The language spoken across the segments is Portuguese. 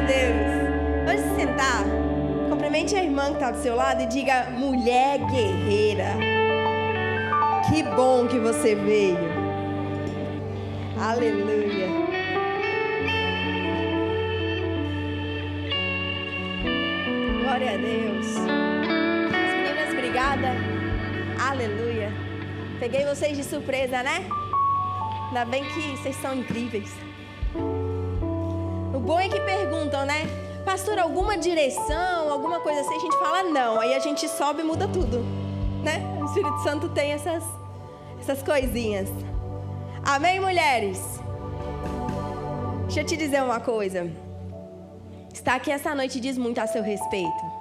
Deus. Pode se sentar. Cumprimente a irmã que está do seu lado e diga: mulher guerreira. Que bom que você veio. Aleluia. Glória a Deus. As meninas, obrigada. Aleluia. Peguei vocês de surpresa, né? Ainda bem que vocês são incríveis. O bom é que perguntam, né? Pastor, alguma direção, alguma coisa assim? A gente fala não. Aí a gente sobe e muda tudo, né? O Espírito Santo tem essas coisinhas. Amém, mulheres? Deixa eu te dizer uma coisa. Estar aqui essa noite diz muito a seu respeito.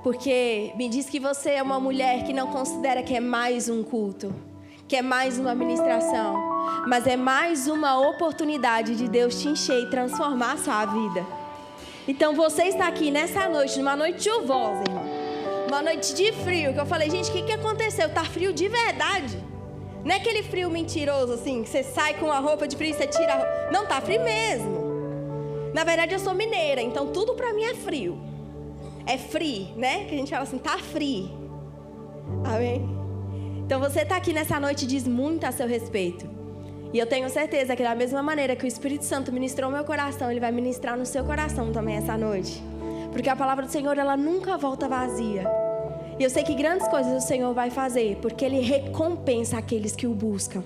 Porque me diz que você é uma mulher que não considera que é mais um culto, que é mais uma ministração, mas é mais uma oportunidade de Deus te encher e transformar a sua vida. Então você está aqui nessa noite, numa noite chuvosa, irmão. Uma noite de frio, que eu falei, gente, o que aconteceu? Tá frio de verdade. Não é aquele frio mentiroso, assim, que você sai com a roupa de frio e você tira a roupa. Não, tá frio mesmo. Na verdade, eu sou mineira, então tudo pra mim é frio. É free, né? Que a gente fala assim, tá free. Amém? Então você está aqui nessa noite diz muito a seu respeito. E eu tenho certeza que da mesma maneira que o Espírito Santo ministrou meu coração, Ele vai ministrar no seu coração também essa noite. Porque a palavra do Senhor, ela nunca volta vazia. E eu sei que grandes coisas o Senhor vai fazer, porque Ele recompensa aqueles que o buscam.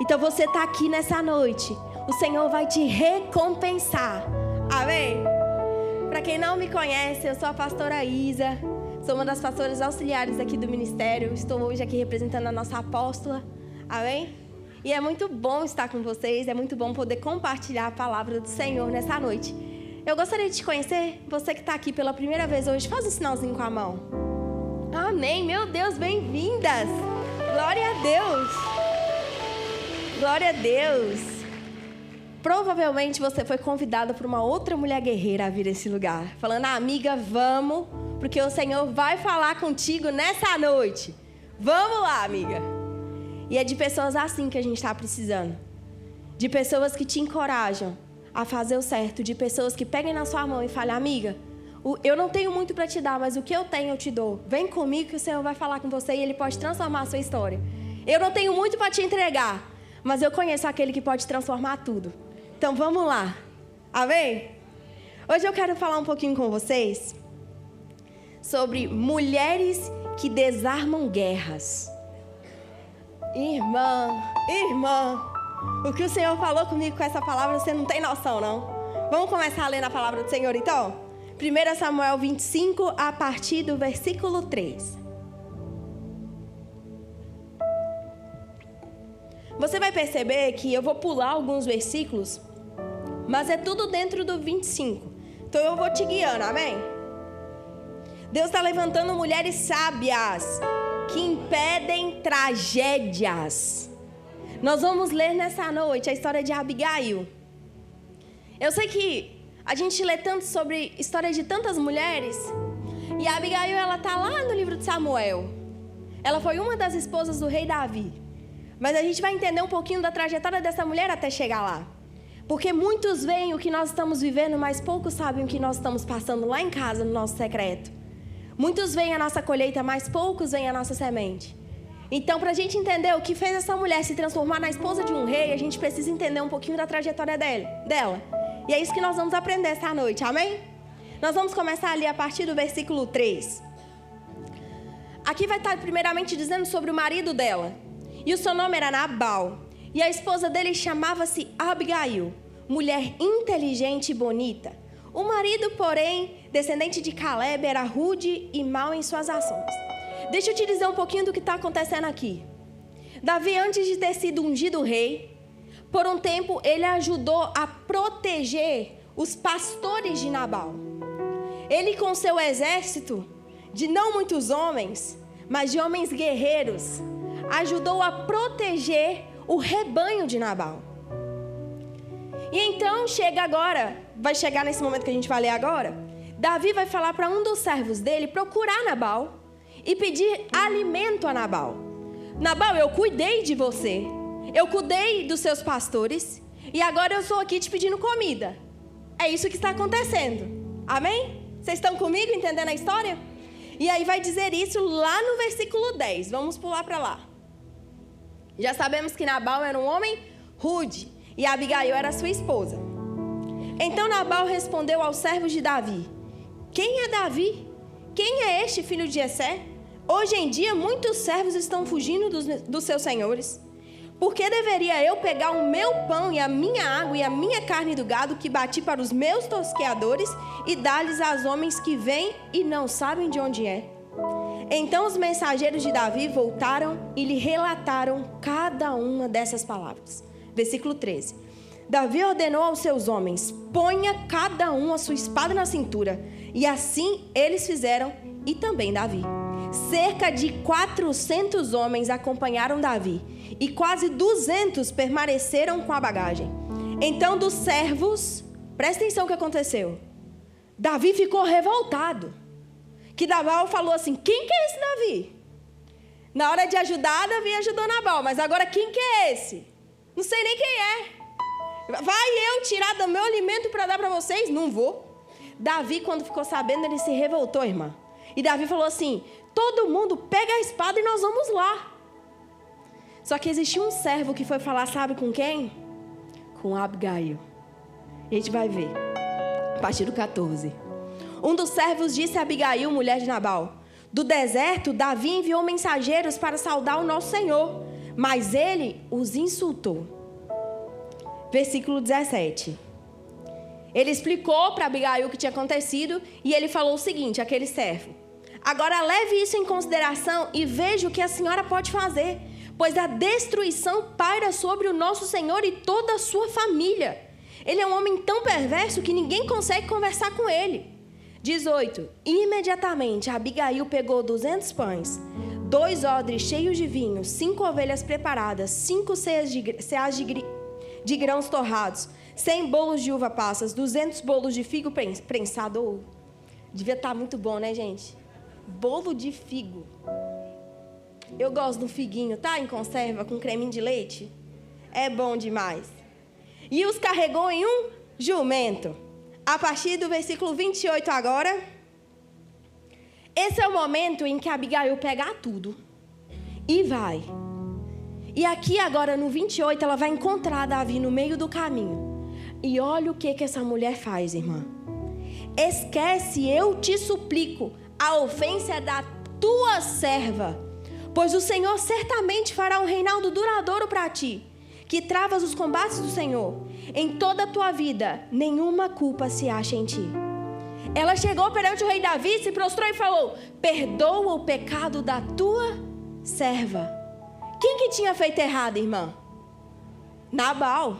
Então você está aqui nessa noite, o Senhor vai te recompensar. Amém? Para quem não me conhece, eu sou a pastora Isa. Sou uma das pastoras auxiliares aqui do ministério. Estou hoje aqui representando a nossa apóstola. Amém? E é muito bom estar com vocês. É muito bom poder compartilhar a palavra do Senhor nessa noite. Eu gostaria de te conhecer. Você que está aqui pela primeira vez hoje, faz um sinalzinho com a mão. Amém. Meu Deus, bem-vindas. Glória a Deus. Glória a Deus. Provavelmente você foi convidada por uma outra mulher guerreira a vir a esse lugar. Falando, amiga, vamos, porque o Senhor vai falar contigo nessa noite. Vamos lá, amiga. E é de pessoas assim que a gente está precisando. De pessoas que te encorajam a fazer o certo. De pessoas que peguem na sua mão e falem, amiga, eu não tenho muito para te dar, mas o que eu tenho eu te dou. Vem comigo que o Senhor vai falar com você e Ele pode transformar a sua história. Eu não tenho muito para te entregar, mas eu conheço aquele que pode transformar tudo. Então vamos lá, amém? Hoje eu quero falar um pouquinho com vocês sobre mulheres que desarmam guerras. Irmã, o que o Senhor falou comigo com essa palavra, você não tem noção, não? Vamos começar a ler na palavra do Senhor, então? 1 Samuel 25, a partir do versículo 3. Você vai perceber que eu vou pular alguns versículos, mas é tudo dentro do 25. Então eu vou te guiando, amém? Deus está levantando mulheres sábias que impedem tragédias. Nós vamos ler nessa noite a história de Abigail. Eu sei que a gente lê tanto sobre a história de tantas mulheres, e a Abigail, ela está lá no livro de Samuel. Ela foi uma das esposas do rei Davi. Mas a gente vai entender um pouquinho da trajetória dessa mulher até chegar lá. Porque muitos veem o que nós estamos vivendo, mas poucos sabem o que nós estamos passando lá em casa, no nosso secreto. Muitos veem a nossa colheita, mas poucos veem a nossa semente. Então, para a gente entender o que fez essa mulher se transformar na esposa de um rei, a gente precisa entender um pouquinho da trajetória dela. E é isso que nós vamos aprender essa noite, amém? Nós vamos começar ali a partir do versículo 3. Aqui vai estar primeiramente dizendo sobre o marido dela. E o seu nome era Nabal. E a esposa dele chamava-se Abigail, mulher inteligente e bonita. O marido, porém, descendente de Caleb, era rude e mau em suas ações. Deixa eu te dizer um pouquinho do que está acontecendo aqui. Davi, antes de ter sido ungido rei, por um tempo ele ajudou a proteger os pastores de Nabal. Ele, com seu exército, de não muitos homens, mas de homens guerreiros, ajudou a proteger o rebanho de Nabal. E então vai chegar nesse momento que a gente vai ler agora, Davi vai falar para um dos servos dele procurar Nabal e pedir alimento a Nabal. Nabal, eu cuidei de você, eu cuidei dos seus pastores e agora eu estou aqui te pedindo comida. É isso que está acontecendo. Amém? Vocês estão comigo entendendo a história? E aí vai dizer isso lá no versículo 10. Vamos pular para lá. Já sabemos que Nabal era um homem rude e Abigail era sua esposa. Então Nabal respondeu aos servos de Davi: quem é Davi? Quem é este filho de Jessé? Hoje em dia muitos servos estão fugindo dos seus senhores. Por que deveria eu pegar o meu pão e a minha água e a minha carne do gado que bati para os meus tosqueadores e dar-lhes aos homens que vêm e não sabem de onde é? Então os mensageiros de Davi voltaram e lhe relataram cada uma dessas palavras. Versículo 13. Davi ordenou aos seus homens: ponha cada um a sua espada na cintura. E assim eles fizeram, e também Davi. Cerca de 400 homens acompanharam Davi, e quase 200 permaneceram com a bagagem. Então dos servos, presta atenção o que aconteceu. Davi ficou revoltado. Que Nabal falou assim: quem que é esse Davi? Na hora de ajudar, Davi ajudou Nabal, mas agora quem que é esse? Não sei nem quem é. Vai eu tirar do meu alimento para dar para vocês? Não vou. Davi, quando ficou sabendo, ele se revoltou, irmã. E Davi falou assim: todo mundo pega a espada e nós vamos lá. Só que existia um servo que foi falar, sabe com quem? Com Abigail. E a gente vai ver. A partir do 14. Um dos servos disse a Abigail, mulher de Nabal: do deserto, Davi enviou mensageiros para saudar o nosso Senhor, mas ele os insultou. Versículo 17. Ele explicou para Abigail o que tinha acontecido e ele falou o seguinte, aquele servo: agora leve isso em consideração e veja o que a senhora pode fazer, pois a destruição paira sobre o nosso Senhor e toda a sua família. Ele é um homem tão perverso que ninguém consegue conversar com ele. 18. Imediatamente Abigail pegou 200 pães, 2 odres cheios de vinho, 5 ovelhas preparadas, 5 ceas de grãos torrados, 100 bolos de uva passas, 200 bolos de figo prensado. Devia estar muito bom, né, gente? Bolo de figo. Eu gosto do figuinho, tá? Em conserva, com creminho de leite. É bom demais. E os carregou em um jumento. A partir do versículo 28 agora. Esse é o momento em que Abigail pega tudo e vai. E aqui agora no 28 ela vai encontrar Davi no meio do caminho. E olha o que essa mulher faz, irmã. Esquece, eu te suplico, a ofensa da tua serva, pois o Senhor certamente fará um reinado duradouro para ti, que travas os combates do Senhor. Em toda a tua vida, nenhuma culpa se acha em ti. Ela chegou perante o rei Davi, se prostrou e falou: perdoa o pecado da tua serva. Quem que tinha feito errado, irmã? Nabal.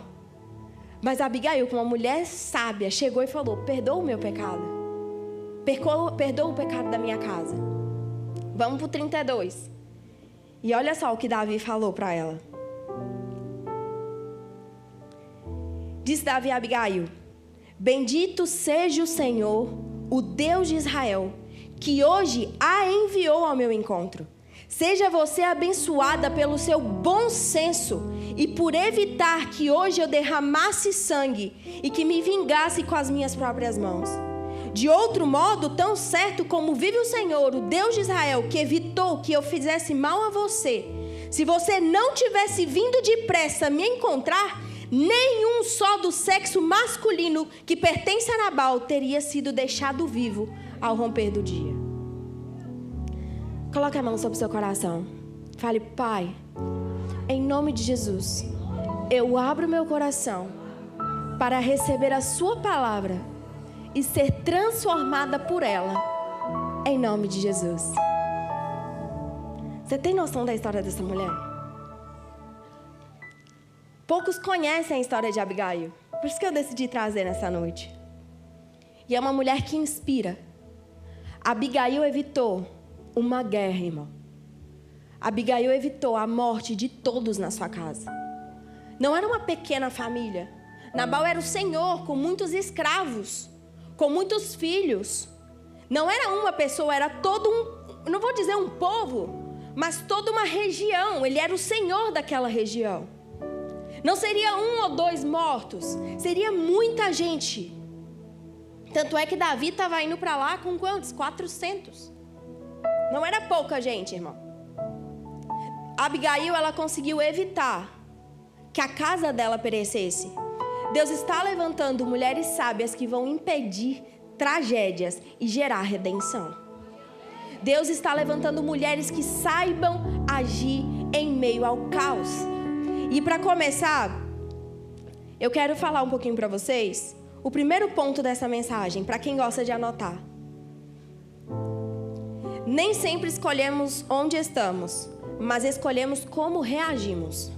Mas Abigail, como uma mulher sábia, chegou e falou: perdoa o meu pecado. Perdoa o pecado da minha casa. Vamos para o 32. E olha só o que Davi falou para ela. Disse Davi a Abigail: bendito seja o Senhor, o Deus de Israel, que hoje a enviou ao meu encontro. Seja você abençoada pelo seu bom senso e por evitar que hoje eu derramasse sangue e que me vingasse com as minhas próprias mãos. De outro modo, tão certo como vive o Senhor, o Deus de Israel, que evitou que eu fizesse mal a você, se você não tivesse vindo depressa me encontrar, nenhum só do sexo masculino que pertence a Nabal teria sido deixado vivo ao romper do dia. Coloque a mão sobre o seu coração. Fale: Pai, em nome de Jesus, eu abro meu coração para receber a sua palavra e ser transformada por ela, em nome de Jesus. Você tem noção da história dessa mulher? Poucos conhecem a história de Abigail, por isso que eu decidi trazer nessa noite. E é uma mulher que inspira. Abigail evitou uma guerra, irmão. Abigail evitou a morte de todos na sua casa. Não era uma pequena família. Nabal era o senhor com muitos escravos, com muitos filhos. Não era uma pessoa, era todo não vou dizer um povo, mas toda uma região. Ele era o senhor daquela região. Não seria 1 ou 2 mortos, seria muita gente. Tanto é que Davi estava indo para lá com quantos? 400. Não era pouca gente, irmão. Abigail, ela conseguiu evitar que a casa dela perecesse. Deus está levantando mulheres sábias que vão impedir tragédias e gerar redenção. Deus está levantando mulheres que saibam agir em meio ao caos. E para começar, eu quero falar um pouquinho para vocês o primeiro ponto dessa mensagem, para quem gosta de anotar. Nem sempre escolhemos onde estamos, mas escolhemos como reagimos.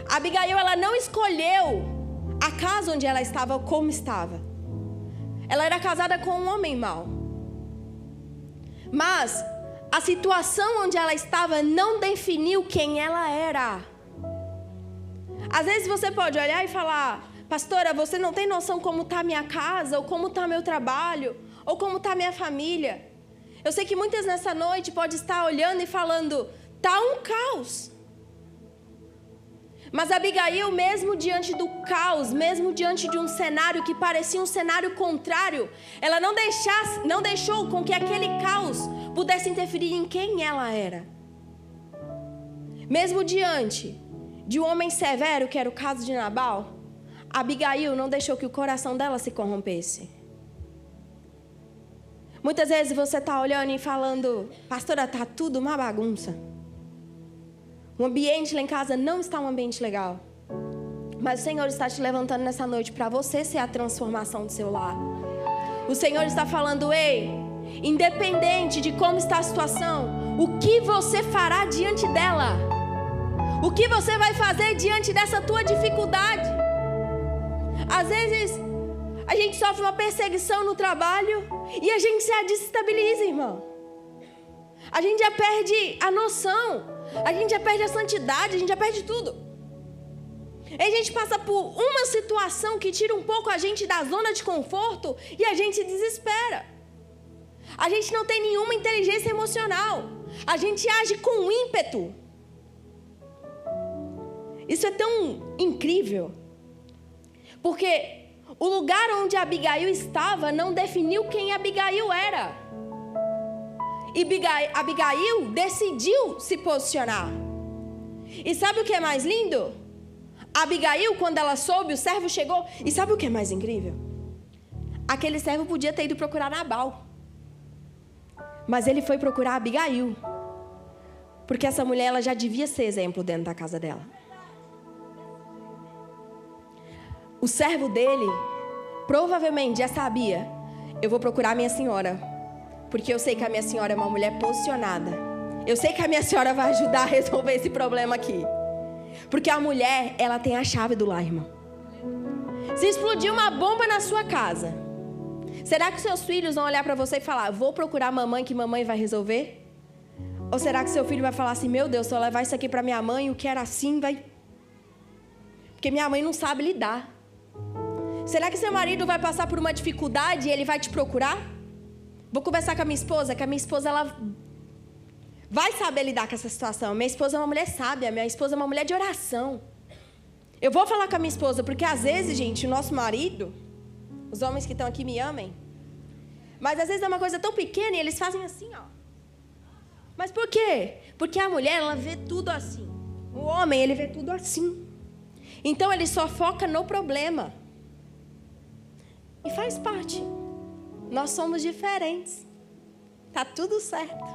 Abigail, ela não escolheu a casa onde ela estava, como estava. Ela era casada com um homem mau. Mas a situação onde ela estava não definiu quem ela era. Às vezes você pode olhar e falar: pastora, você não tem noção como está a minha casa, ou como está meu trabalho, ou como está a minha família. Eu sei que muitas nessa noite podem estar olhando e falando: está um caos. Mas Abigail, mesmo diante do caos, mesmo diante de um cenário que parecia um cenário contrário, ela não deixou com que aquele caos pudesse interferir em quem ela era. Mesmo diante de um homem severo, que era o caso de Nabal, Abigail não deixou que o coração dela se corrompesse. Muitas vezes você está olhando e falando: pastora, está tudo uma bagunça. O ambiente lá em casa não está um ambiente legal. Mas o Senhor está te levantando nessa noite para você ser a transformação do seu lar. O Senhor está falando: ei, independente de como está a situação, o que você fará diante dela? O que você vai fazer diante dessa tua dificuldade? Às vezes, a gente sofre uma perseguição no trabalho e a gente se desestabiliza, irmão. A gente já perde a noção. A gente já perde a santidade, a gente já perde tudo. E a gente passa por uma situação que tira um pouco a gente da zona de conforto e a gente se desespera. A gente não tem nenhuma inteligência emocional. A gente age com ímpeto. Isso é tão incrível. Porque o lugar onde Abigail estava não definiu quem Abigail era. E Abigail decidiu se posicionar. E sabe o que é mais lindo? Abigail, quando ela soube, o servo chegou. E sabe o que é mais incrível? Aquele servo podia ter ido procurar Nabal. Mas ele foi procurar Abigail. Porque essa mulher, ela já devia ser exemplo dentro da casa dela. O servo dele provavelmente já sabia: eu vou procurar minha senhora, porque eu sei que a minha senhora é uma mulher posicionada. Eu sei que a minha senhora vai ajudar a resolver esse problema aqui. Porque a mulher, ela tem a chave do lar, irmão. Se explodir uma bomba na sua casa, será que seus filhos vão olhar para você e falar: vou procurar a mamãe que mamãe vai resolver? Ou será que seu filho vai falar assim: meu Deus, se eu levar isso aqui para minha mãe, o que era assim vai... Porque minha mãe não sabe lidar. Será que seu marido vai passar por uma dificuldade e ele vai te procurar? Vou conversar com a minha esposa, que a minha esposa, ela vai saber lidar com essa situação. Minha esposa é uma mulher sábia, minha esposa é uma mulher de oração. Eu vou falar com a minha esposa, porque às vezes, gente, o nosso marido, os homens que estão aqui me amem, mas às vezes é uma coisa tão pequena e eles fazem assim, ó. Mas por quê? Porque a mulher, ela vê tudo assim. O homem, ele vê tudo assim. Então ele só foca no problema. E faz parte. Nós somos diferentes. Tá tudo certo.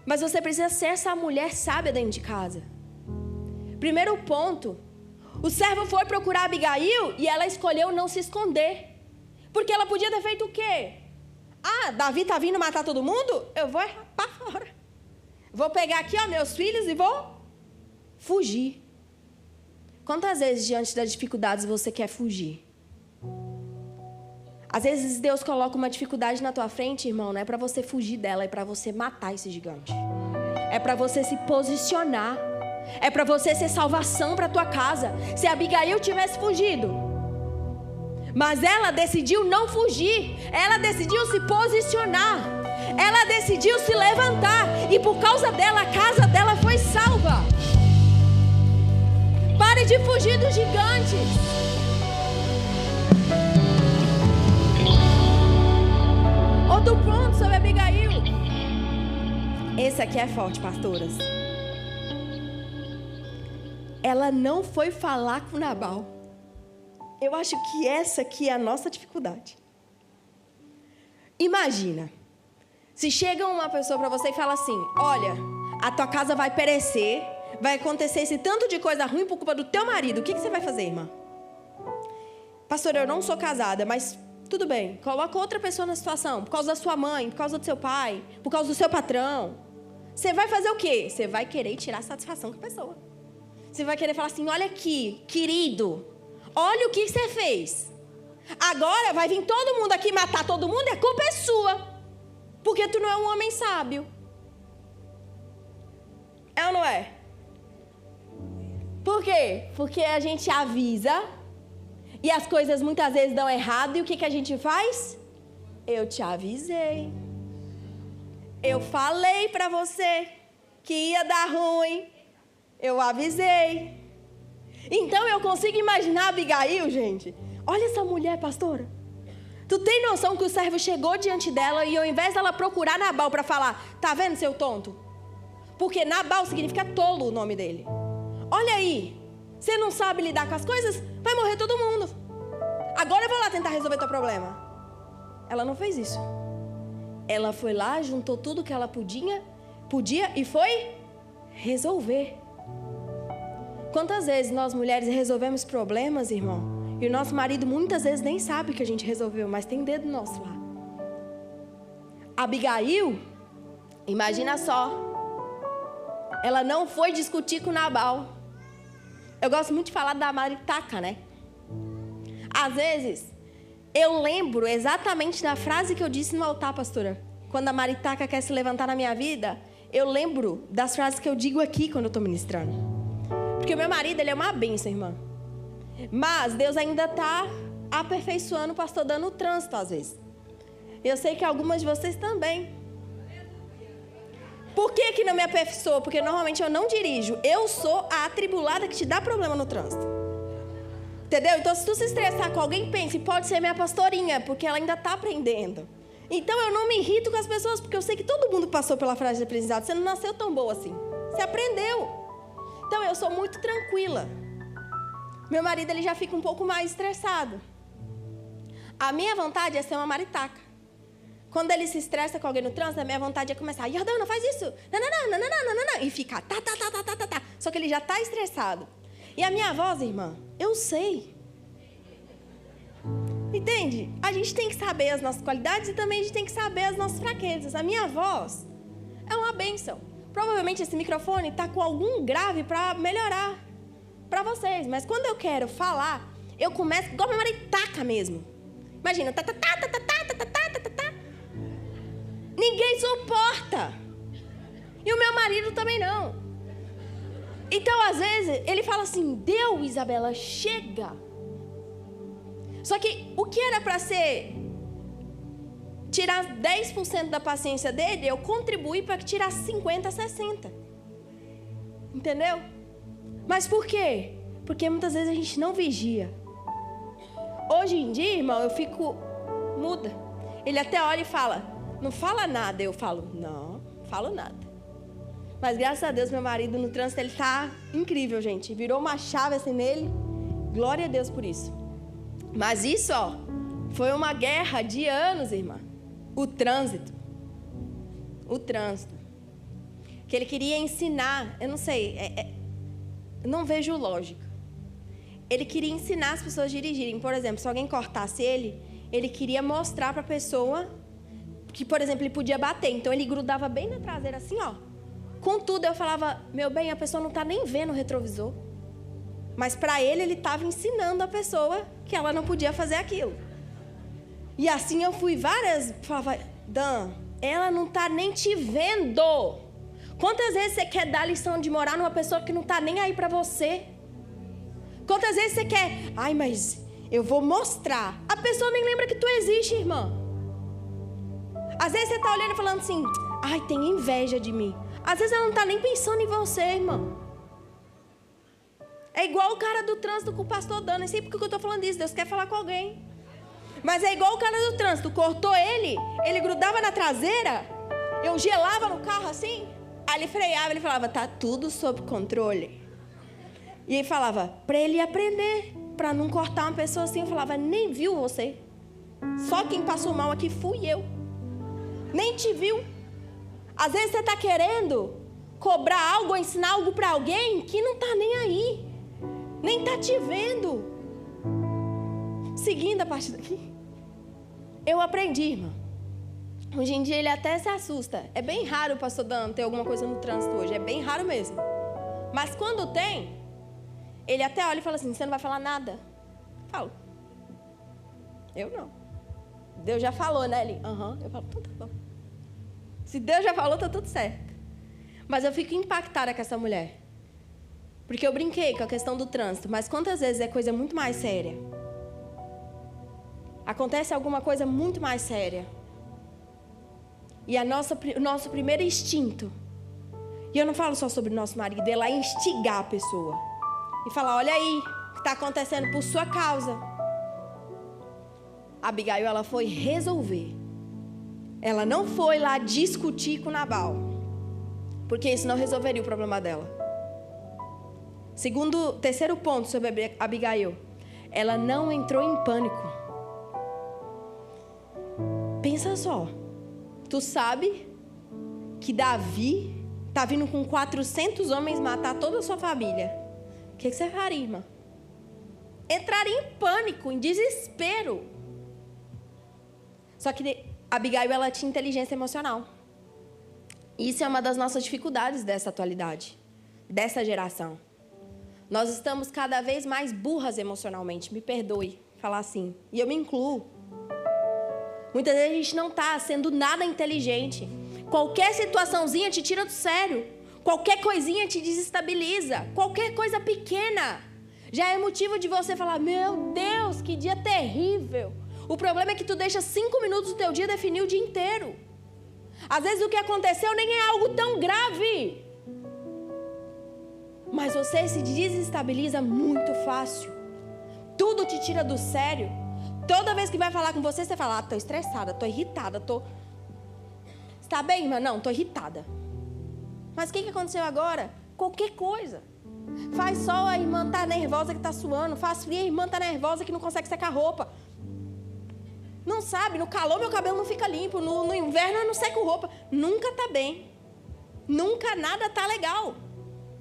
Mas você precisa ser essa mulher sábia dentro de casa. Primeiro ponto. O servo foi procurar Abigail e ela escolheu não se esconder. Porque ela podia ter feito o quê? Ah, Davi tá vindo matar todo mundo? Eu vou para fora. Vou pegar aqui, ó, meus filhos e vou fugir. Quantas vezes diante das dificuldades você quer fugir? Às vezes Deus coloca uma dificuldade na tua frente, irmão, não é para você fugir dela, é para você matar esse gigante. É para você se posicionar. É para você ser salvação para tua casa. Se Abigail tivesse fugido, mas ela decidiu não fugir, ela decidiu se posicionar, ela decidiu se levantar, e por causa dela, a casa dela foi salva. Pare de fugir dos gigantes. Outro ponto sobre Abigail. Esse aqui é forte, pastoras. Ela não foi falar com Nabal. Eu acho que essa aqui é a nossa dificuldade. Imagina, se chega uma pessoa para você e fala assim: olha, a tua casa vai perecer, vai acontecer esse tanto de coisa ruim por culpa do teu marido. O que você vai fazer, irmã? Pastor, eu não sou casada, mas tudo bem. Coloca outra pessoa na situação. Por causa da sua mãe, por causa do seu pai, por causa do seu patrão. Você vai fazer o quê? Você vai querer tirar satisfação com a pessoa. Você vai querer falar assim: olha aqui, querido, olha o que você fez. Agora vai vir todo mundo aqui matar todo mundo e a culpa é sua. Porque tu não é um homem sábio. É ou não é? Por quê? Porque a gente avisa e as coisas muitas vezes dão errado. E o que a gente faz? Eu te avisei. Eu falei pra você que ia dar ruim. Eu avisei. Então eu consigo imaginar Abigail, gente. Olha essa mulher, pastora. Tu tem noção que o servo chegou diante dela e ao invés dela procurar Nabal para falar: tá vendo, seu tonto? Porque Nabal significa tolo, o nome dele. Olha aí, você não sabe lidar com as coisas, vai morrer todo mundo. Agora eu vou lá tentar resolver teu problema. Ela não fez isso. Ela foi lá, juntou tudo que ela podia e foi resolver. Quantas vezes nós mulheres resolvemos problemas, irmão? E o nosso marido muitas vezes nem sabe que a gente resolveu, mas tem dedo nosso lá. Abigail, imagina só, ela não foi discutir com Nabal. Eu gosto muito de falar da maritaca, né? Às vezes, eu lembro exatamente da frase que eu disse no altar, pastora. Quando a maritaca quer se levantar na minha vida, eu lembro das frases que eu digo aqui quando eu estou ministrando. Porque o meu marido, ele é uma bênção, irmã. Mas Deus ainda está aperfeiçoando o pastor dando o trânsito às vezes. Eu sei que algumas de vocês também. Por que não me aperfeiçoou? Porque normalmente eu não dirijo. Eu sou a atribulada que te dá problema no trânsito. Entendeu? Então se tu se estressar com alguém, pense, pode ser minha pastorinha, porque ela ainda está aprendendo. Então eu não me irrito com as pessoas, porque eu sei que todo mundo passou pela frase de aprendizado. Você não nasceu tão boa assim. Você aprendeu. Então eu sou muito tranquila. Meu marido, ele já fica um pouco mais estressado. A minha vontade é ser uma maritaca. Quando ele se estressa com alguém no trânsito, a minha vontade é começar: Jordana, faz isso. E ficar tá. Só que ele já está estressado. E a minha voz, irmã, eu sei. Entende? A gente tem que saber as nossas qualidades e também a gente tem que saber as nossas fraquezas. A minha voz é uma bênção. Provavelmente esse microfone está com algum grave para melhorar para vocês. Mas quando eu quero falar, eu começo igual uma maritaca mesmo. Imagina, Ninguém suporta. E o meu marido também não. Então, às vezes, ele fala assim: deu, Isabela, chega. Só que o que era para ser tirar 10% da paciência dele, eu contribuí para que tirasse 50, 60. Entendeu? Mas por quê? Porque muitas vezes a gente não vigia. Hoje em dia, irmão, eu fico muda. Ele até olha e fala: não fala nada. Eu falo: não falo nada. Mas graças a Deus, meu marido no trânsito, ele tá incrível, gente. Virou uma chave assim nele. Glória a Deus por isso. Mas isso, ó, foi uma guerra de anos, irmã. O trânsito. Que ele queria ensinar, eu não sei, não vejo lógica. Ele queria ensinar as pessoas a dirigirem. Por exemplo, se alguém cortasse ele queria mostrar para a pessoa que, por exemplo, ele podia bater. Então, ele grudava bem na traseira assim, ó. Contudo, eu falava: meu bem, a pessoa não está nem vendo o retrovisor. Mas para ele estava ensinando a pessoa que ela não podia fazer aquilo. E assim eu fui falava: Dan, ela não está nem te vendo. Quantas vezes você quer dar lição de moral numa pessoa que não está nem aí para você? Quantas vezes você quer: ai, mas eu vou mostrar. A pessoa nem lembra que tu existe, irmã. Às vezes você está olhando e falando assim: ai, tem inveja de mim. Às vezes ela não está nem pensando em você, irmão. É igual o cara do trânsito com o pastor dando. Nem sei porque eu estou falando isso. Deus quer falar com alguém. Mas é igual o cara do trânsito. Cortou ele grudava na traseira. Eu gelava no carro assim. Aí ele freava, ele falava, tá tudo sob controle. E ele falava, para ele aprender, para não cortar uma pessoa assim. Eu falava, nem viu você. Só quem passou mal aqui fui eu. Nem te viu. Às vezes você está querendo cobrar algo, ou ensinar algo para alguém que não está nem aí. Nem está te vendo. Seguindo a partir daqui. Eu aprendi, irmã. Hoje em dia ele até se assusta. É bem raro o pastor Dan ter alguma coisa no trânsito hoje. É bem raro mesmo. Mas quando tem, ele até olha e fala assim, você não vai falar nada? Falo. Eu não. Deus já falou, né? Ele, Eu falo, então tá bom. Se Deus já falou, tá tudo certo. Mas eu fico impactada com essa mulher. Porque eu brinquei com a questão do trânsito. Mas quantas vezes é coisa muito mais séria? Acontece alguma coisa muito mais séria. E o nosso primeiro instinto, e eu não falo só sobre o nosso marido, é lá instigar a pessoa. E falar, olha aí, o que está acontecendo por sua causa. A Abigail, ela foi resolver. Ela não foi lá discutir com Nabal. Porque isso não resolveria o problema dela. Terceiro ponto sobre Abigail. Ela não entrou em pânico. Pensa só. Tu sabe que Davi está vindo com 400 homens matar toda a sua família. O que você faria, irmã? Entraria em pânico, em desespero. Só que Abigail, ela tinha inteligência emocional. Isso é uma das nossas dificuldades dessa atualidade, dessa geração. Nós estamos cada vez mais burras emocionalmente. Me perdoe falar assim. E eu me incluo. Muitas vezes a gente não está sendo nada inteligente. Qualquer situaçãozinha te tira do sério. Qualquer coisinha te desestabiliza. Qualquer coisa pequena já é motivo de você falar, meu Deus, que dia terrível. O problema é que tu deixa 5 minutos do teu dia definir o dia inteiro. Às vezes o que aconteceu nem é algo tão grave. Mas você se desestabiliza muito fácil. Tudo te tira do sério. Toda vez que vai falar com você, você fala, tô estressada, tô irritada, tô... Está bem, irmã? Não, tô irritada. Mas o que aconteceu agora? Qualquer coisa. Faz sol, a irmã tá nervosa que tá suando. Faz frio, a irmã tá nervosa que não consegue secar a roupa. Não sabe, no calor meu cabelo não fica limpo, no inverno eu não seco roupa. Nunca tá bem. Nunca nada tá legal.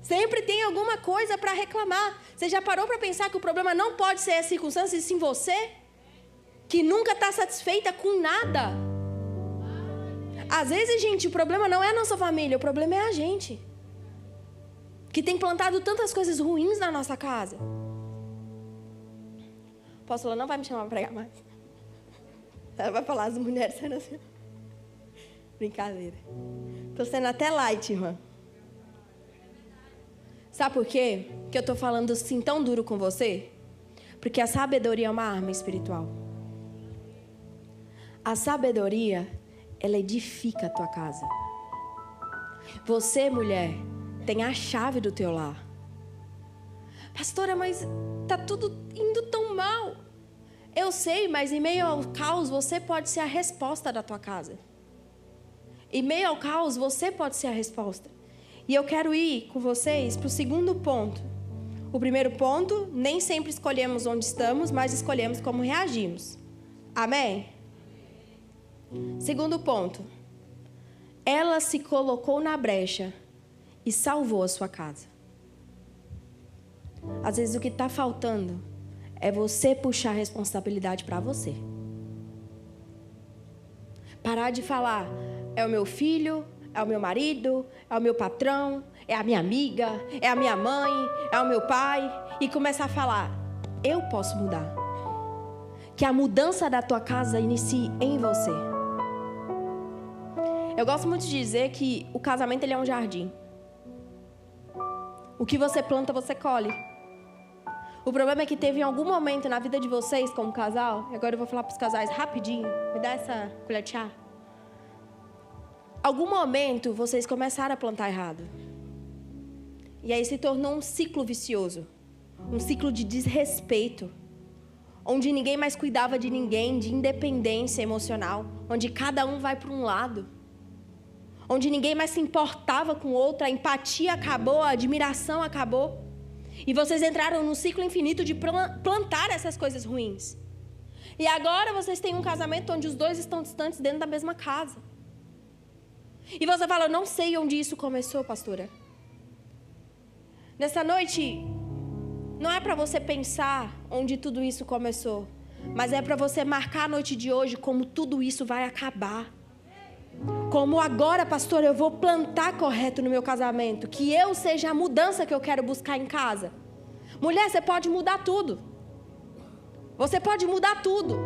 Sempre tem alguma coisa para reclamar. Você já parou para pensar que o problema não pode ser as circunstâncias, e sim você? Que nunca está satisfeita com nada. Às vezes, gente, o problema não é a nossa família, o problema é a gente. Que tem plantado tantas coisas ruins na nossa casa. A apóstola não vai me chamar para pregar mais. Ela vai falar as mulheres sendo assim. Brincadeira. Estou sendo até light, irmã. Sabe por quê? Que eu estou falando assim tão duro com você? Porque a sabedoria é uma arma espiritual. A sabedoria, ela edifica a tua casa. Você, mulher, tem a chave do teu lar. Pastora, mas tá tudo indo tão mal. Eu sei, mas em meio ao caos, você pode ser a resposta da tua casa. Em meio ao caos, você pode ser a resposta. E eu quero ir com vocês para o segundo ponto. O primeiro ponto, nem sempre escolhemos onde estamos, mas escolhemos como reagimos. Amém? Segundo ponto. Ela se colocou na brecha e salvou a sua casa. Às vezes o que está faltando é você puxar a responsabilidade para você. Parar de falar, é o meu filho, é o meu marido, é o meu patrão, é a minha amiga, é a minha mãe, é o meu pai. E começar a falar, eu posso mudar. Que a mudança da tua casa inicie em você. Eu gosto muito de dizer que o casamento ele é um jardim. O que você planta, você colhe. O problema é que teve em algum momento na vida de vocês, como casal, e agora eu vou falar para os casais rapidinho, me dá essa colher de chá. Algum momento vocês começaram a plantar errado. E aí se tornou um ciclo vicioso. um ciclo de desrespeito, onde ninguém mais cuidava de ninguém, de independência emocional, onde cada um vai para um lado, onde ninguém mais se importava com o outro, a empatia acabou, a admiração acabou. E vocês entraram num ciclo infinito de plantar essas coisas ruins. E agora vocês têm um casamento onde os dois estão distantes dentro da mesma casa. E você fala, não sei onde isso começou, pastora. Nessa noite, não é para você pensar onde tudo isso começou, mas é para você marcar a noite de hoje como tudo isso vai acabar. Como agora, pastor, eu vou plantar correto no meu casamento, que eu seja a mudança que eu quero buscar em casa. Mulher, você pode mudar tudo. Você pode mudar tudo.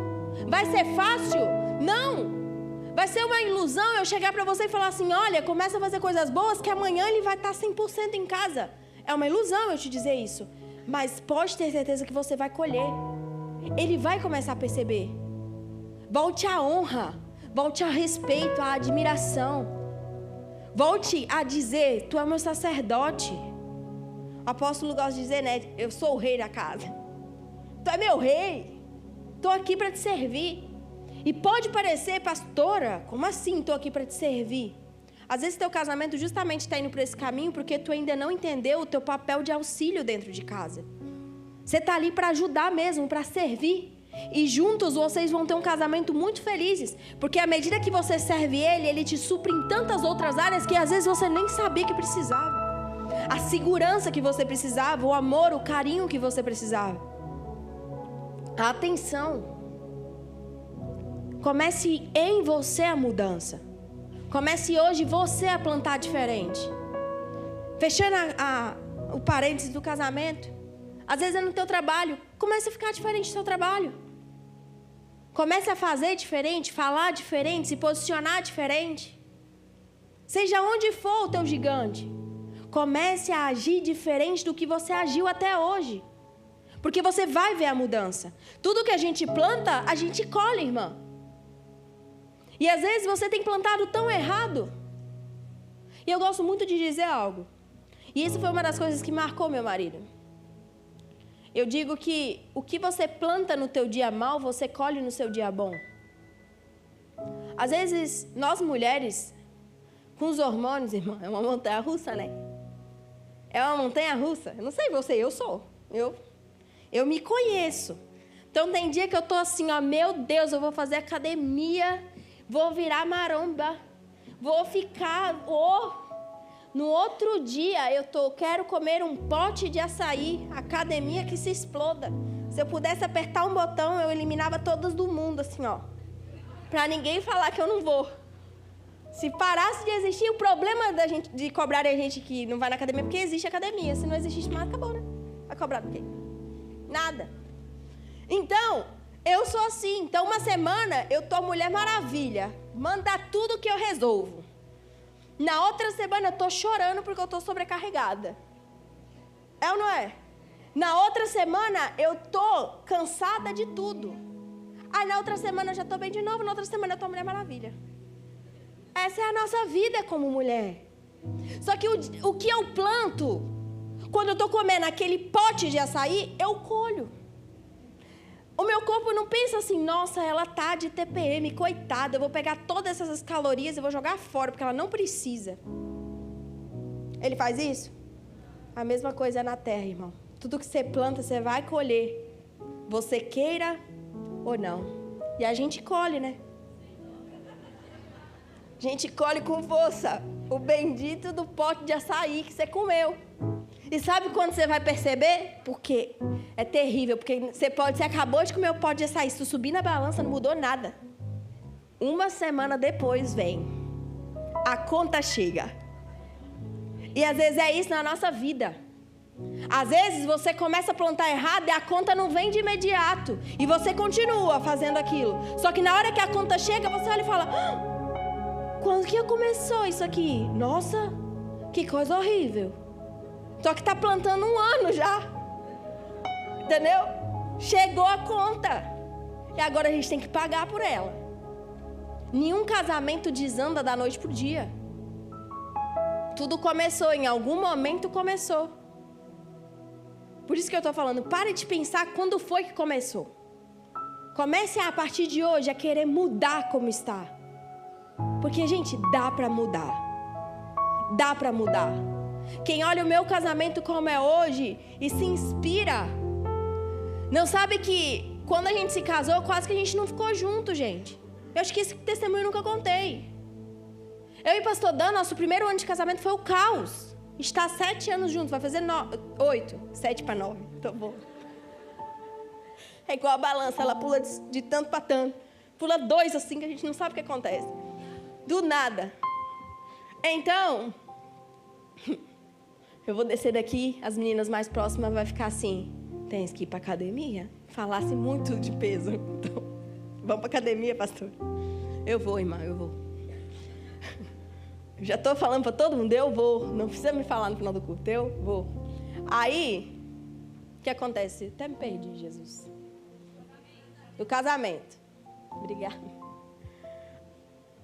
Vai ser fácil? Não. Vai ser uma ilusão eu chegar para você e falar assim, olha, começa a fazer coisas boas que amanhã ele vai estar 100% em casa. É uma ilusão eu te dizer isso. Mas pode ter certeza que você vai colher. Ele vai começar a perceber. Volte à honra. Volte ao respeito, à admiração. Volte a dizer, tu é meu sacerdote. O apóstolo gosta de dizer, né? Eu sou o rei da casa. Tu é meu rei. Estou aqui para te servir. E pode parecer, pastora, como assim estou aqui para te servir? Às vezes teu casamento justamente está indo por esse caminho porque tu ainda não entendeu o teu papel de auxílio dentro de casa. Você está ali para ajudar mesmo, para servir. E juntos vocês vão ter um casamento muito felizes. Porque à medida que você serve ele te supre em tantas outras áreas que às vezes você nem sabia que precisava. A segurança que você precisava, o amor, o carinho que você precisava. A atenção. Comece em você a mudança. Comece hoje você a plantar diferente. Fechando o parênteses do casamento. Às vezes é no teu trabalho. Comece a ficar diferente do seu trabalho. Comece a fazer diferente, falar diferente, se posicionar diferente. Seja onde for o teu gigante. Comece a agir diferente do que você agiu até hoje. Porque você vai ver a mudança. Tudo que a gente planta, a gente colhe, irmã. E às vezes você tem plantado tão errado. E eu gosto muito de dizer algo. E isso foi uma das coisas que marcou meu marido. Eu digo que o que você planta no teu dia mal, você colhe no seu dia bom. Às vezes, nós mulheres, com os hormônios, irmã, é uma montanha russa, né? É uma montanha russa. Eu não sei você, eu sou. Eu me conheço. Então, tem dia que eu tô assim, ó, meu Deus, eu vou fazer academia, vou virar maromba, vou ficar... No outro dia, quero comer um pote de açaí, academia que se exploda. Se eu pudesse apertar um botão, eu eliminava todas do mundo, assim, ó. Pra ninguém falar que eu não vou. Se parasse de existir, o problema da gente, de cobrar a gente que não vai na academia, porque existe academia. Se não existe mais, acabou, né? Vai cobrar do quê? Nada. Então, eu sou assim. Então, uma semana, eu tô Mulher Maravilha. Manda tudo que eu resolvo. Na outra semana eu estou chorando porque eu estou sobrecarregada. É ou não é? Na outra semana eu estou cansada de tudo. Aí na outra semana eu já estou bem de novo. Na outra semana eu estou Mulher Maravilha. Essa é a nossa vida como mulher. Só que o que eu planto, quando eu estou comendo aquele pote de açaí, eu colho. O meu corpo não pensa assim, nossa, ela tá de TPM, coitada, eu vou pegar todas essas calorias e vou jogar fora, porque ela não precisa. Ele faz isso? A mesma coisa é na terra, irmão. Tudo que você planta, você vai colher. Você queira ou não. E a gente colhe, né? A gente colhe com força o bendito do pote de açaí que você comeu. E sabe quando você vai perceber? Porque é terrível, porque você acabou de comer o pote de açaí, se tu subir na balança não mudou nada. Uma semana depois vem, a conta chega. E às vezes é isso na nossa vida. Às vezes você começa a plantar errado e a conta não vem de imediato. E você continua fazendo aquilo. Só que na hora que a conta chega, você olha e fala, quando que começou isso aqui? Nossa, que coisa horrível. Só que está plantando 1 ano já. Entendeu? Chegou a conta. E agora a gente tem que pagar por ela. Nenhum casamento desanda da noite pro dia. Tudo começou, em algum momento começou. Por isso que eu estou falando, pare de pensar quando foi que começou. Comece a partir de hoje a querer mudar como está. Porque, gente, dá para mudar. Dá para mudar. Quem olha o meu casamento como é hoje e se inspira, não sabe que quando a gente se casou, quase que a gente não ficou junto, gente. Eu acho que esse testemunho eu nunca contei. Eu e pastor Dan, nosso primeiro ano de casamento foi o caos. Está 7 anos juntos, vai fazer 8. 7 para 9, tá bom. É igual a balança, ela pula de tanto para tanto. Pula 2 assim que a gente não sabe o que acontece. Do nada. Então, eu vou descer daqui, as meninas mais próximas vão ficar assim, tens que ir para academia? Falasse muito de peso. Então, vamos para academia, pastor? Eu vou, irmã, eu vou. Eu já estou falando para todo mundo, eu vou. Não precisa me falar no final do culto, eu vou. Aí, o que acontece? Até me perdi, Jesus. Do casamento. Obrigada.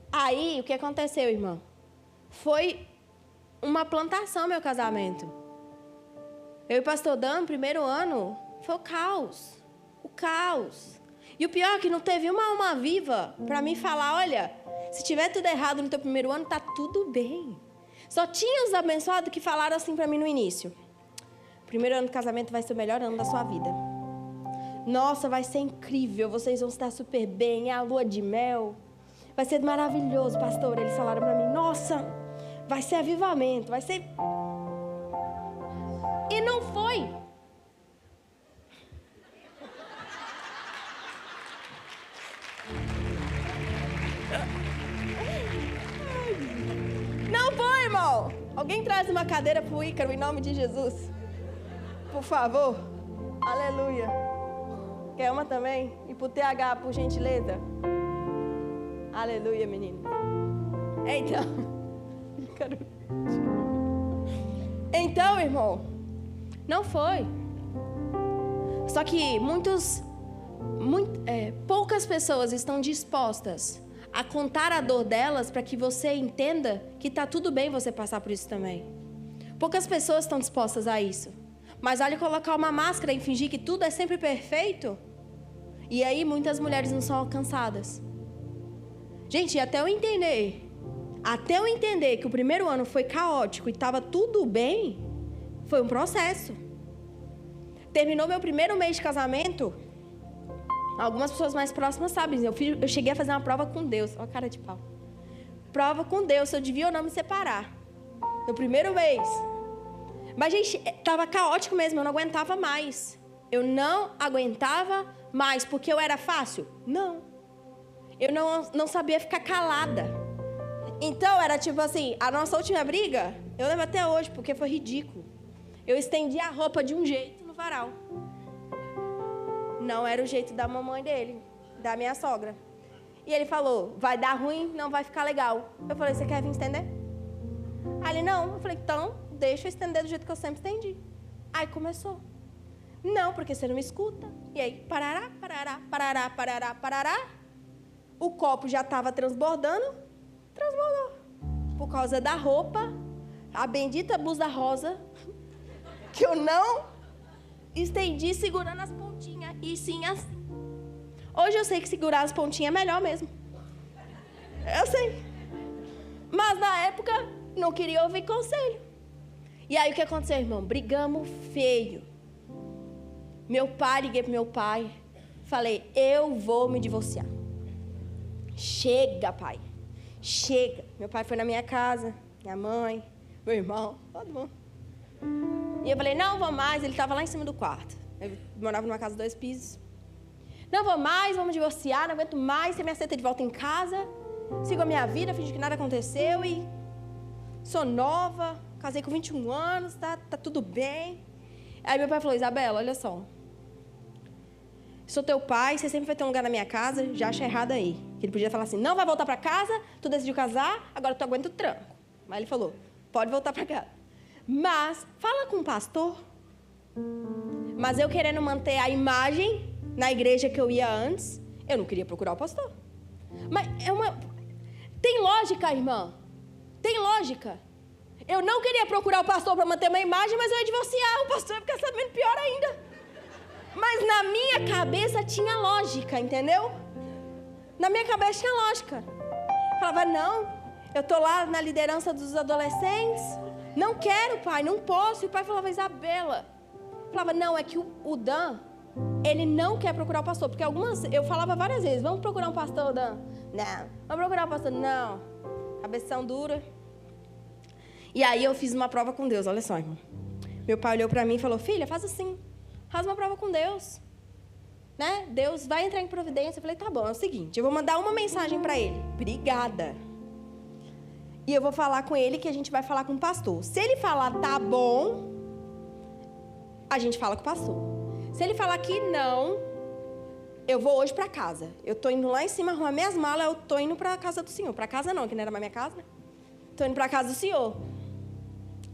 Aí, o que aconteceu, irmão? Foi uma plantação, meu casamento. Eu e o pastor Dan, no primeiro ano, foi o caos. O caos. E o pior é que não teve uma alma viva para mim falar, olha, se tiver tudo errado no teu primeiro ano, tá tudo bem. Só tinha os abençoados que falaram assim para mim no início. O primeiro ano do casamento vai ser o melhor ano da sua vida. Nossa, vai ser incrível, vocês vão estar super bem, é a lua de mel. Vai ser maravilhoso, pastor. Eles falaram para mim, nossa, vai ser avivamento, vai ser... E não foi. Não foi, irmão. Alguém traz uma cadeira pro Ícaro em nome de Jesus. Por favor. Aleluia. Quer uma também? E pro TH, por gentileza. Aleluia, menino. Então, irmão, não foi. Só que poucas pessoas estão dispostas a contar a dor delas para que você entenda que está tudo bem você passar por isso também. Poucas pessoas estão dispostas a isso. Mas olha, colocar uma máscara e fingir que tudo é sempre perfeito. E aí muitas mulheres não são alcançadas. Gente, até eu entender que o primeiro ano foi caótico e estava tudo bem, foi um processo. Terminou meu primeiro mês de casamento, algumas pessoas mais próximas sabem, eu cheguei a fazer uma prova com Deus, olha a cara de pau. Prova com Deus, se eu devia ou não me separar. No primeiro mês. Mas, gente, estava caótico mesmo, eu não aguentava mais. Eu não aguentava mais, porque eu era fácil? Não. Eu não sabia ficar calada. Então, era tipo assim, a nossa última briga, eu lembro até hoje, porque foi ridículo. Eu estendi a roupa de um jeito no varal. Não era o jeito da mamãe dele, da minha sogra. E ele falou, vai dar ruim, não vai ficar legal. Eu falei, você quer vir estender? Aí ele, não. Eu falei, então, deixa eu estender do jeito que eu sempre estendi. Aí começou. Não, porque você não me escuta. E aí, parará, parará, parará, parará, parará. O copo já estava transbordando. Transbordou. Por causa da roupa, a bendita blusa rosa, que eu não estendi segurando as pontinhas. E sim, assim. Hoje eu sei que segurar as pontinhas é melhor mesmo. Eu sei. Mas na época, não queria ouvir conselho. E aí o que aconteceu, irmão? Brigamos feio. Liguei pro meu pai. Falei, eu vou me divorciar. Chega, pai. Chega. Meu pai foi na minha casa, minha mãe, meu irmão, todo mundo. E eu falei, não vou mais. Ele estava lá em cima do quarto. Eu morava numa casa de 2 pisos. Não vou mais, vamos divorciar, não aguento mais. Você me aceita de volta em casa. Sigo a minha vida, fingi que nada aconteceu e sou nova, casei com 21 anos, tá tudo bem. Aí meu pai falou, Isabela, olha só. Sou teu pai, você sempre vai ter um lugar na minha casa, já acha errado aí. Ele podia falar assim, não vai voltar para casa, tu decidiu casar, agora tu aguenta o tranco. Mas ele falou, pode voltar para casa. Mas, fala com o pastor. Mas eu querendo manter a imagem na igreja que eu ia antes, eu não queria procurar o pastor. Mas tem lógica, irmã. Tem lógica. Eu não queria procurar o pastor para manter uma imagem, mas eu ia divorciar. O pastor ia ficar sabendo pior ainda. Mas na minha cabeça tinha lógica, entendeu? Na minha cabeça tinha lógica. Falava, não, eu tô lá na liderança dos adolescentes. Não quero, pai, não posso. E o pai falava, Isabela. Falava, não, é que o Dan, ele não quer procurar o pastor. Porque eu falava várias vezes, vamos procurar um pastor, Dan? Não. Vamos procurar um pastor? Não. Cabeção dura. E aí eu fiz uma prova com Deus, olha só, irmão. Meu pai olhou pra mim e falou, filha, faz assim. Faz uma prova com Deus. Né? Deus vai entrar em providência. Eu falei, tá bom, é o seguinte, eu vou mandar uma mensagem pra ele. Obrigada. E eu vou falar com ele que a gente vai falar com o pastor. Se ele falar, tá bom, a gente fala com o pastor. Se ele falar que não, eu vou hoje pra casa. Eu tô indo lá em cima arrumar minhas malas, eu tô indo pra casa do senhor. Pra casa não, que não era mais minha casa, né? Tô indo pra casa do senhor.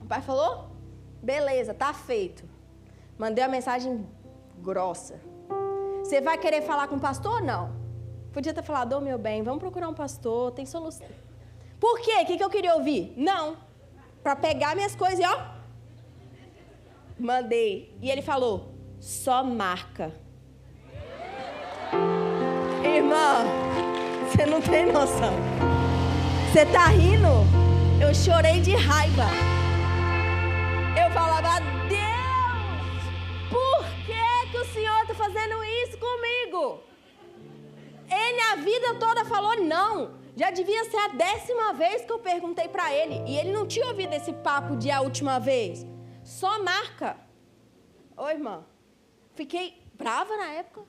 O pai falou, beleza, tá feito. Mandei uma mensagem grossa. Você vai querer falar com o pastor ou não? Podia ter falado, ô meu bem, vamos procurar um pastor, tem solução. Por quê? O que eu queria ouvir? Não. Pra pegar minhas coisas e ó. Mandei. E ele falou, só marca. Irmã, você não tem noção. Você tá rindo? Eu chorei de raiva. Eu falava, Deus, por que o Senhor está fazendo isso comigo? Ele a vida toda falou não. Já devia ser a 10ª vez que eu perguntei para ele. E ele não tinha ouvido esse papo de a última vez. Só marca. Ô, irmã, fiquei brava na época.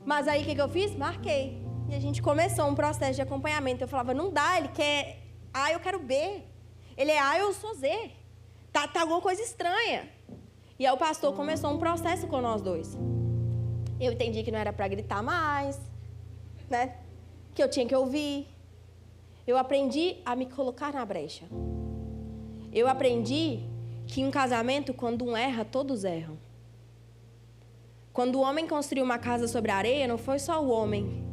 Mas aí o que eu fiz? Marquei. E a gente começou um processo de acompanhamento. Eu falava, não dá, ele quer A, eu quero B. Ele é A, eu sou Z. Tá alguma coisa estranha. E aí o pastor começou um processo com nós dois. Eu entendi que não era para gritar mais, né? Que eu tinha que ouvir. Eu aprendi a me colocar na brecha. Eu aprendi que em um casamento, quando um erra, todos erram. Quando o homem construiu uma casa sobre a areia, não foi só o homem.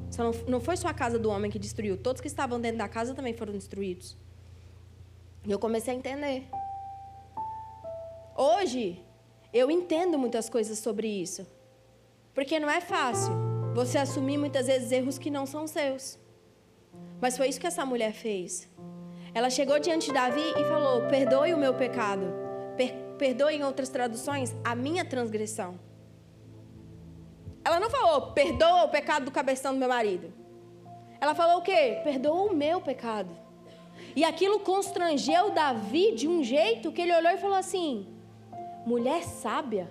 Não foi só a casa do homem que destruiu. Todos que estavam dentro da casa também foram destruídos. E eu comecei a entender. Hoje, eu entendo muitas coisas sobre isso. Porque não é fácil você assumir muitas vezes erros que não são seus. Mas foi isso que essa mulher fez. Ela chegou diante de Davi e falou, perdoe o meu pecado. Perdoe, em outras traduções, a minha transgressão. Ela não falou, perdoa o pecado do cabeção do meu marido. Ela falou o quê? Perdoa o meu pecado. E aquilo constrangeu Davi de um jeito que ele olhou e falou assim, mulher sábia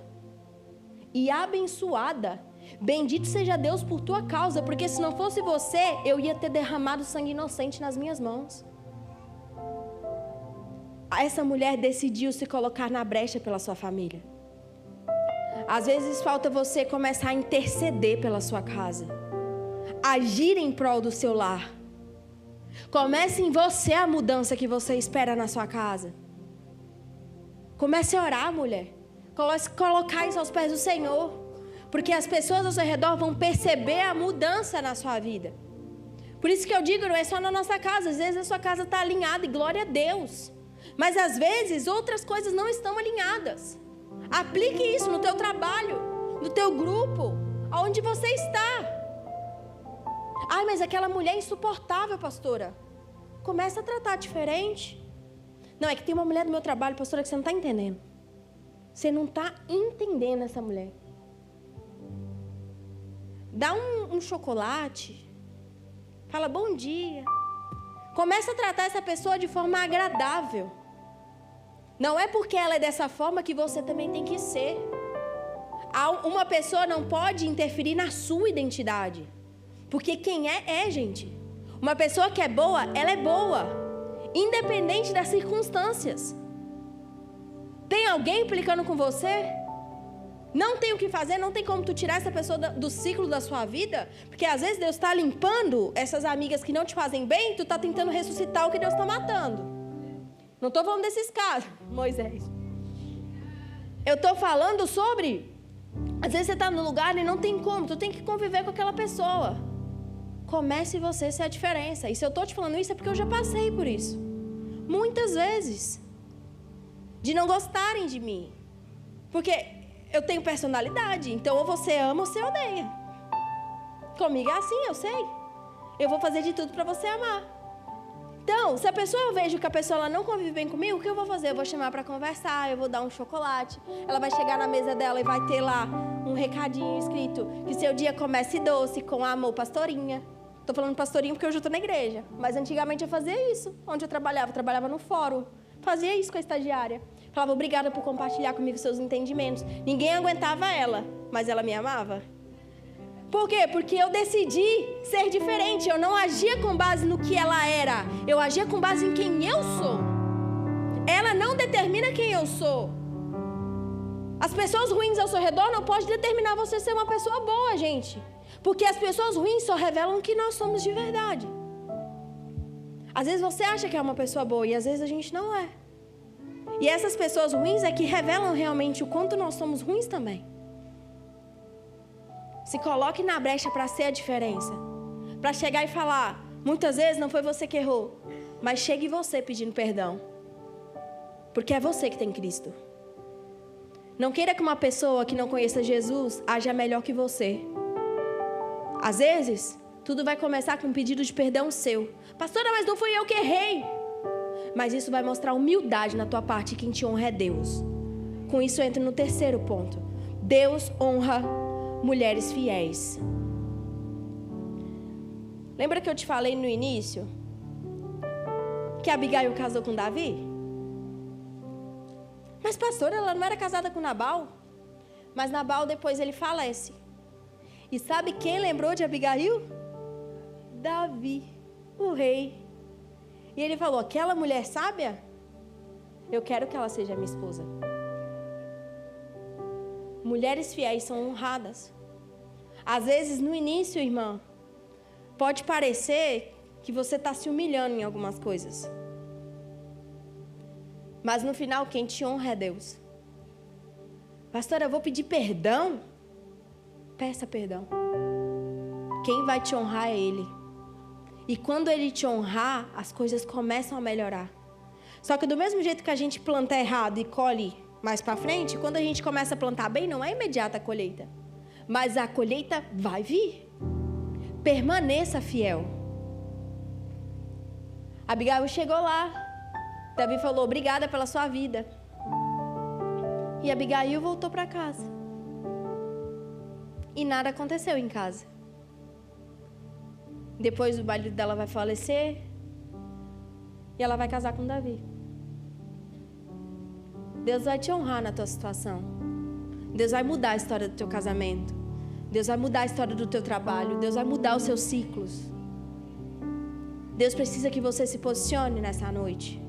e abençoada, bendito seja Deus por tua causa, porque se não fosse você, eu ia ter derramado sangue inocente nas minhas mãos. Essa mulher decidiu se colocar na brecha pela sua família. Às vezes falta você começar a interceder pela sua casa, agir em prol do seu lar. Comece em você a mudança que você espera na sua casa. Comece a orar, mulher. Colocar isso aos pés do Senhor. Porque as pessoas ao seu redor vão perceber a mudança na sua vida. Por isso que eu digo, não é só na nossa casa. Às vezes a sua casa está alinhada e glória a Deus. Mas às vezes outras coisas não estão alinhadas. Aplique isso no teu trabalho, no teu grupo, aonde você está. Ai, mas aquela mulher é insuportável, pastora. Começa a tratar diferente. Não, é que tem uma mulher do meu trabalho, pastora, que você não está entendendo. Você não está entendendo essa mulher. Dá um chocolate. Fala bom dia. Começa a tratar essa pessoa de forma agradável. Não é porque ela é dessa forma que você também tem que ser. Uma pessoa não pode interferir na sua identidade. Porque quem é, gente. Uma pessoa que é boa, ela é boa. Independente das circunstâncias. Tem alguém implicando com você? Não tem o que fazer, não tem como tu tirar essa pessoa do ciclo da sua vida. Porque às vezes Deus está limpando essas amigas que não te fazem bem, tu está tentando ressuscitar o que Deus está matando. Não estou falando desses casos, Moisés. Eu estou falando sobre... Às vezes você está no lugar e não tem como, tu tem que conviver com aquela pessoa. Comece você a ser a diferença. E se eu estou te falando isso é porque eu já passei por isso. Muitas vezes. de não gostarem de mim. Porque eu tenho personalidade, então ou você ama ou você odeia. Comigo é assim, eu sei. Eu vou fazer de tudo para você amar. Então, se a pessoa, eu vejo que a pessoa ela não convive bem comigo, o que eu vou fazer? Eu vou chamar para conversar, eu vou dar um chocolate. Ela vai chegar na mesa dela e vai ter lá um recadinho escrito que seu dia comece doce, com amor, pastorinha. Estou falando pastorinho porque hoje eu estou na igreja. Mas antigamente eu fazia isso. Onde eu trabalhava no fórum. Fazia isso com a estagiária. Falava obrigada por compartilhar comigo seus entendimentos. Ninguém aguentava ela, mas ela me amava. Por quê? Porque eu decidi ser diferente. Eu não agia com base no que ela era. Eu agia com base em quem eu sou. Ela não determina quem eu sou. As pessoas ruins ao seu redor não podem determinar você ser uma pessoa boa, gente. Porque as pessoas ruins só revelam que nós somos de verdade. Às vezes você acha que é uma pessoa boa e às vezes a gente não é. E essas pessoas ruins é que revelam realmente o quanto nós somos ruins também. Se coloque na brecha para ser a diferença. Para chegar e falar, muitas vezes não foi você que errou, mas chegue você pedindo perdão. Porque é você que tem Cristo. Não queira que uma pessoa que não conheça Jesus haja melhor que você. Às vezes, tudo vai começar com um pedido de perdão seu. Pastora, mas não fui eu que errei. Mas isso vai mostrar humildade na tua parte, e quem te honra é Deus. Com isso, eu entro no terceiro ponto. Deus honra mulheres fiéis. Lembra que eu te falei no início que Abigail casou com Davi? Mas pastora, ela não era casada com Nabal? Mas Nabal depois ele falece. E sabe quem lembrou de Abigail? Davi, o rei. E ele falou, aquela mulher sábia, eu quero que ela seja minha esposa. Mulheres fiéis são honradas. Às vezes, no início, irmã, pode parecer que você está se humilhando em algumas coisas. Mas no final, quem te honra é Deus. Pastora, eu vou pedir perdão? Peça perdão. Quem vai te honrar é Ele. E quando Ele te honrar, as coisas começam a melhorar. Só que do mesmo jeito que a gente planta errado e colhe mais para frente, quando a gente começa a plantar bem, não é imediata a colheita. Mas a colheita vai vir. Permaneça fiel. Abigail chegou lá. Davi falou, obrigada pela sua vida. E Abigail voltou para casa. E nada aconteceu em casa. Depois o marido dela vai falecer. E ela vai casar com Davi. Deus vai te honrar na tua situação. Deus vai mudar a história do teu casamento. Deus vai mudar a história do teu trabalho. Deus vai mudar os seus ciclos. Deus precisa que você se posicione nessa noite.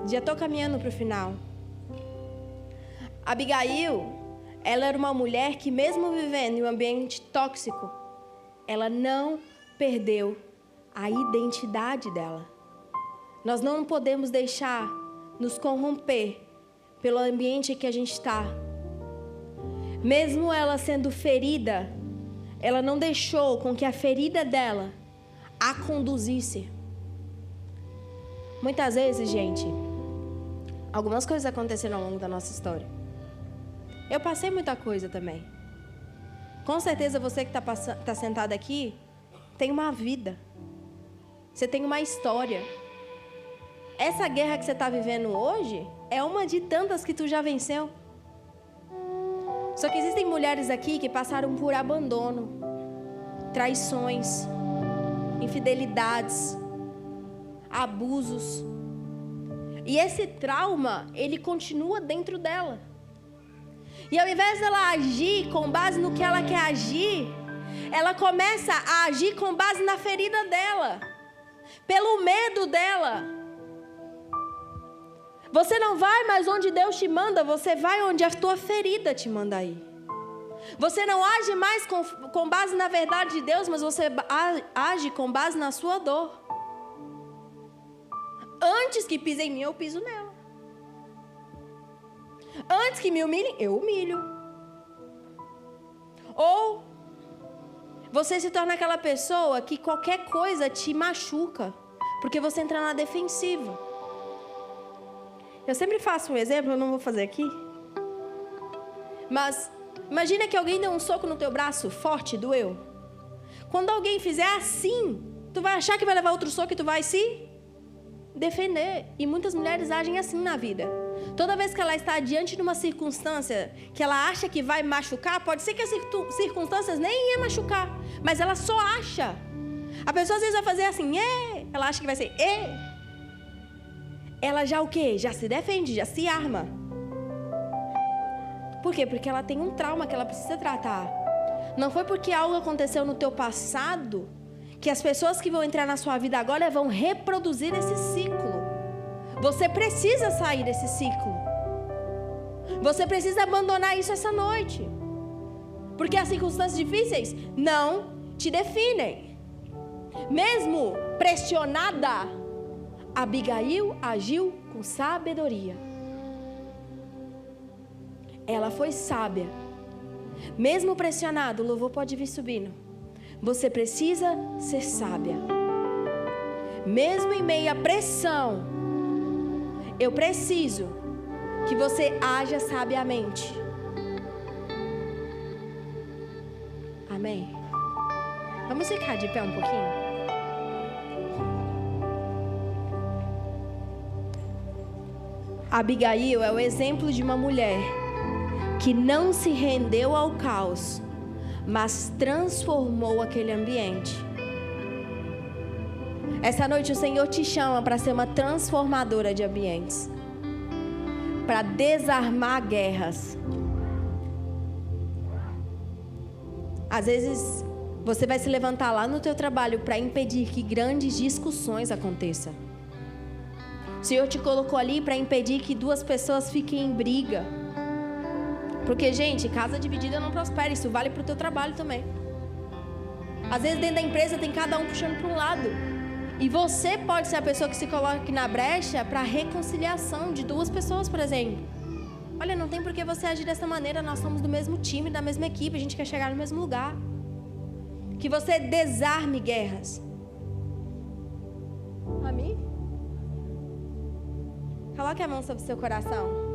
Já estou caminhando para o final. Abigail, ela era uma mulher que mesmo vivendo em um ambiente tóxico, ela não perdeu a identidade dela. Nós não podemos deixar nos corromper pelo ambiente que a gente está. Mesmo ela sendo ferida, ela não deixou com que a ferida dela a conduzisse. Muitas vezes, gente, algumas coisas aconteceram ao longo da nossa história. Eu passei muita coisa também. Com certeza você que está sentado aqui tem uma vida. Você tem uma história. Essa guerra que você está vivendo hoje é uma de tantas que tu já venceu. Só que existem mulheres aqui que passaram por abandono, traições, infidelidades, abusos. E esse trauma, ele continua dentro dela. E ao invés dela agir com base no que ela quer agir, ela começa a agir com base na ferida dela, pelo medo dela. Você não vai mais onde Deus te manda, você vai onde a tua ferida te manda ir. Você não age mais com base na verdade de Deus, mas você age com base na sua dor. Antes que pisem em mim, eu piso nela. Antes que me humilhem, eu humilho. Ou você se torna aquela pessoa que qualquer coisa te machuca, porque você entra na defensiva. Eu sempre faço um exemplo, eu não vou fazer aqui. Mas imagina que alguém deu um soco no teu braço forte, doeu. Quando alguém fizer assim, tu vai achar que vai levar outro soco e tu vai se defender. E muitas mulheres agem assim na vida. Toda vez que ela está diante de uma circunstância que ela acha que vai machucar, pode ser que as circunstâncias nem ia machucar, mas ela só acha. A pessoa às vezes vai fazer assim, ela acha que vai ser, ela já o quê? Já se defende, já se arma. Por quê? Porque ela tem um trauma que ela precisa tratar. Não foi porque algo aconteceu no teu passado que as pessoas que vão entrar na sua vida agora vão reproduzir esse ciclo. Você precisa sair desse ciclo. Você precisa abandonar isso essa noite. Porque as circunstâncias difíceis não te definem. Mesmo pressionada, Abigail agiu com sabedoria. Ela foi sábia. Mesmo pressionado, o louvor pode vir subindo. Você precisa ser sábia. Mesmo em meio à pressão, eu preciso que você haja sabiamente. Amém? Vamos ficar de pé um pouquinho? Abigail é o exemplo de uma mulher que não se rendeu ao caos, mas transformou aquele ambiente. Essa noite o Senhor te chama para ser uma transformadora de ambientes, para desarmar guerras. Às vezes você vai se levantar lá no teu trabalho para impedir que grandes discussões aconteçam. O Senhor te colocou ali para impedir que duas pessoas fiquem em briga. Porque, gente, casa dividida não prospera. Isso vale para o teu trabalho também. Às vezes dentro da empresa tem cada um puxando para um lado. E você pode ser a pessoa que se coloque na brecha para a reconciliação de duas pessoas, por exemplo. Olha, não tem por que você agir dessa maneira. Nós somos do mesmo time, da mesma equipe. A gente quer chegar no mesmo lugar. Que você desarme guerras. Amém? Coloque a mão sobre o seu coração.